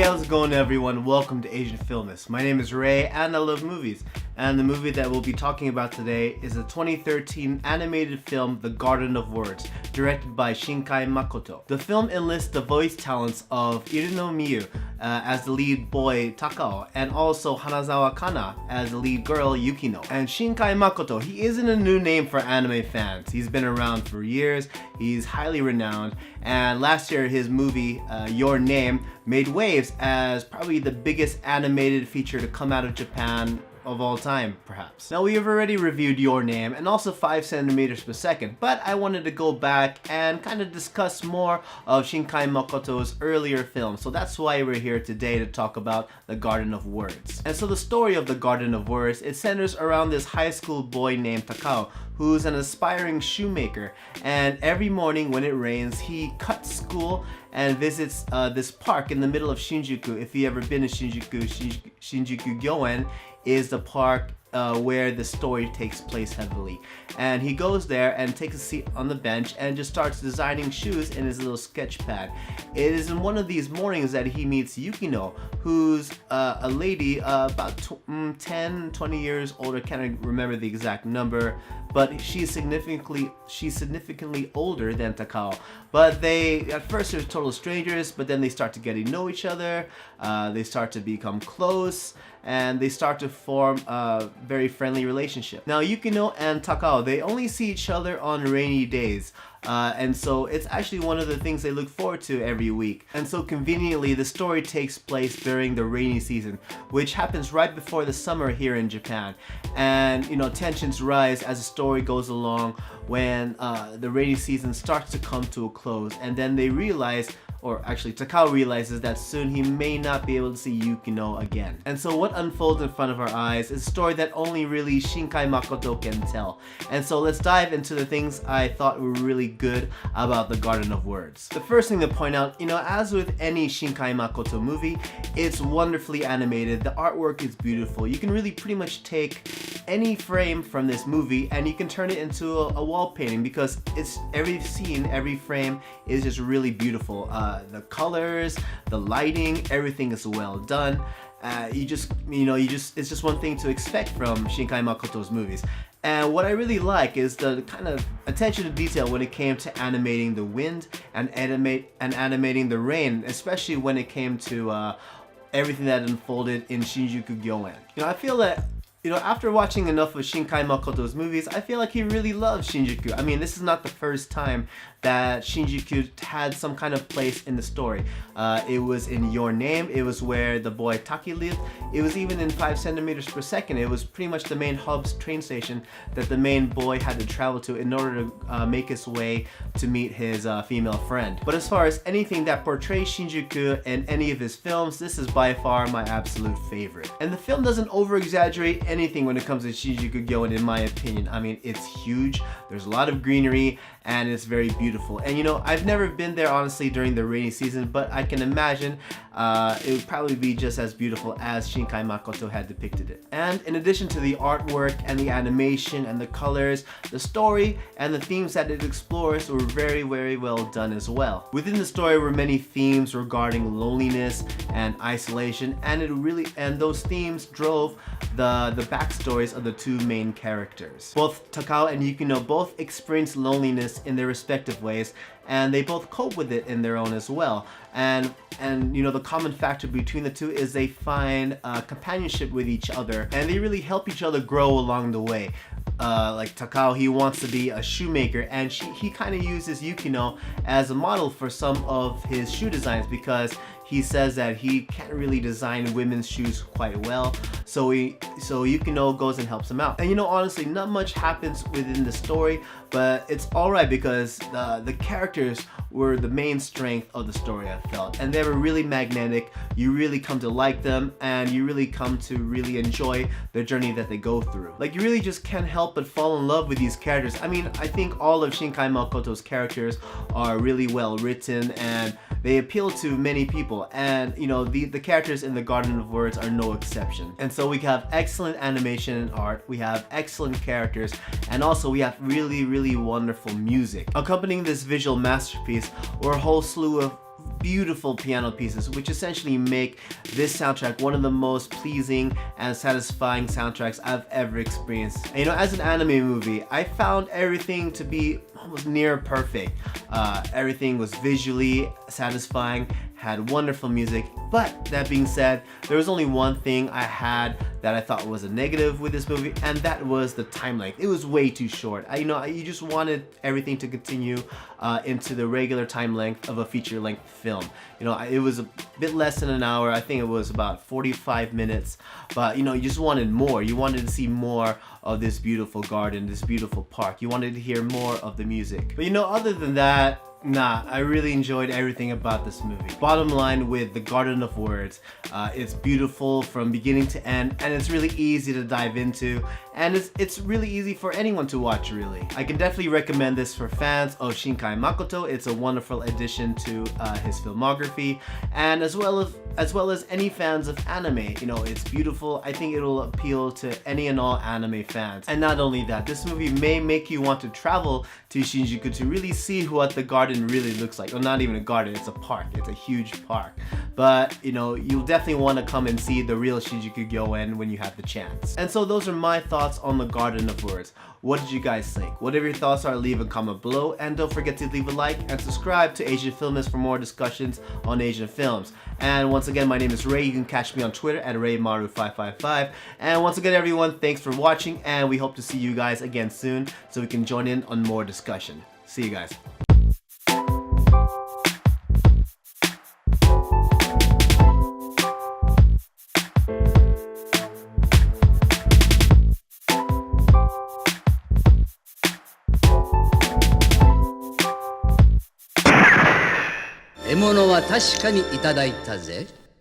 Hey, how's it going everyone? Welcome to Asian Filmist. My name is Ray and I love movies. And the movie that we'll be talking about today is a 2013 animated film, The Garden of Words, directed by Shinkai Makoto. The film enlists the voice talents of Irino Miyu as the lead boy Takao, and also Hanazawa Kana as the lead girl Yukino. And Shinkai Makoto, he isn't a new name for anime fans. He's been around for years, he's highly renowned, and last year his movie, Your Name, made waves as probably the biggest animated feature to come out of Japan of all time, perhaps. Now, we have already reviewed Your Name and also 5 centimeters per second, but I wanted to go back and kind of discuss more of Shinkai Makoto's earlier films, so that's why we're here today to talk about The Garden of Words. And so the story of The Garden of Words, it centers around this high school boy named Takao, who's an aspiring shoemaker, and every morning when it rains, he cuts school and visits this park in the middle of Shinjuku. If you've ever been to Shinjuku Gyoen is the park where the story takes place heavily. And he goes there and takes a seat on the bench and just starts designing shoes in his little sketch pad. It is in one of these mornings that he meets Yukino, who's a lady about 10, 20 years old. I can't remember the exact number, but she's significantly older than Takao. But at first they're total strangers, but then they start to get to know each other, they start to become close, and they start to form a very friendly relationship. Now, Yukino and Takao, they only see each other on rainy days. And so it's actually one of the things they look forward to every week. And so conveniently, the story takes place during the rainy season, which happens right before the summer here in Japan. And tensions rise as the story goes along when the rainy season starts to come to a close, and then they realize, or actually Takao realizes, that soon he may not be able to see Yukino again. And so what unfolds in front of our eyes is a story that only really Shinkai Makoto can tell. And so let's dive into the things I thought were really good about The Garden of Words. The first thing to point out, as with any Shinkai Makoto movie, it's wonderfully animated. The artwork is beautiful. You can really pretty much take any frame from this movie and you can turn it into a wall painting, because it's every scene, every frame is just really beautiful. The colors, the lighting, everything is well done. It's just one thing to expect from Shinkai Makoto's movies. And what I really like is the kind of attention to detail when it came to animating the wind and animating the rain, especially when it came to everything that unfolded in Shinjuku Gyoen. I feel that after watching enough of Shinkai Makoto's movies, I feel like he really loves Shinjuku. I mean, this is not the first time that Shinjuku had some kind of place in the story. It was in Your Name, it was where the boy Taki lived, it was even in 5 centimeters per second. It was pretty much the main hub's train station that the main boy had to travel to in order to make his way to meet his female friend. But as far as anything that portrays Shinjuku in any of his films, this is by far my absolute favorite. And the film doesn't over-exaggerate anything when it comes to Shinjuku Gyoen, in my opinion. I mean, it's huge, there's a lot of greenery, and it's very beautiful. And I've never been there honestly during the rainy season, but I can imagine it would probably be just as beautiful as Shinkai Makoto had depicted it. And in addition to the artwork and the animation and the colors, the story and the themes that it explores were very, very well done as well. Within the story were many themes regarding loneliness and isolation, and those themes drove the backstories of the two main characters. Both Takao and Yukino both experience loneliness in their respective ways, and they both cope with it in their own as well. And the common factor between the two is they find companionship with each other, and they really help each other grow along the way. Like Takao, he wants to be a shoemaker, and he kind of uses Yukino as a model for some of his shoe designs, because he says that he can't really design women's shoes quite well, so Yukino goes and helps him out. And honestly, not much happens within the story, but it's alright because the characters were the main strength of the story, I felt. And they were really magnetic, you really come to like them, and you really come to really enjoy the journey that they go through. Like, you really just can't help but fall in love with these characters. I mean, I think all of Shinkai Makoto's characters are really well written, and they appeal to many people, and the characters in The Garden of Words are no exception. And so we have excellent animation and art, we have excellent characters, and also we have really, really wonderful music. Accompanying this visual masterpiece were a whole slew of beautiful piano pieces, which essentially make this soundtrack one of the most pleasing and satisfying soundtracks I've ever experienced. And, as an anime movie, I found everything to be almost near perfect. Everything was visually satisfying, had wonderful music, but that being said, there was only one thing I had that I thought was a negative with this movie, and that was the time length. It was way too short. You just wanted everything to continue into the regular time length of a feature-length film. It was a bit less than an hour. I think it was about 45 minutes, but you just wanted more. You wanted to see more of this beautiful garden, this beautiful park. You wanted to hear more of the music. But other than that, I really enjoyed everything about this movie. Bottom line with The Garden of Words, it's beautiful from beginning to end, and it's really easy to dive into, and it's really easy for anyone to watch, really. I can definitely recommend this for fans of Shinkai Makoto. It's a wonderful addition to his filmography, and as well as any fans of anime. It's beautiful. I think it'll appeal to any and all anime fans. And not only that, this movie may make you want to travel to Shinjuku to really see what the garden really looks like. Well, not even a garden, it's a park. It's a huge park. But, you'll definitely want to come and see the real Shinjuku Gyoen when you have the chance. And so those are my thoughts on The Garden of Words. What did you guys think? Whatever your thoughts are, leave a comment below, and don't forget to leave a like and subscribe to Asian Filmist for more discussions on Asian films. And once again, my name is Ray. You can catch me on Twitter at RayMaru555. And once again, everyone, thanks for watching, and we hope to see you guys again soon so we can join in on more discussion. See you guys. 獲物は確かにいただいたぜ。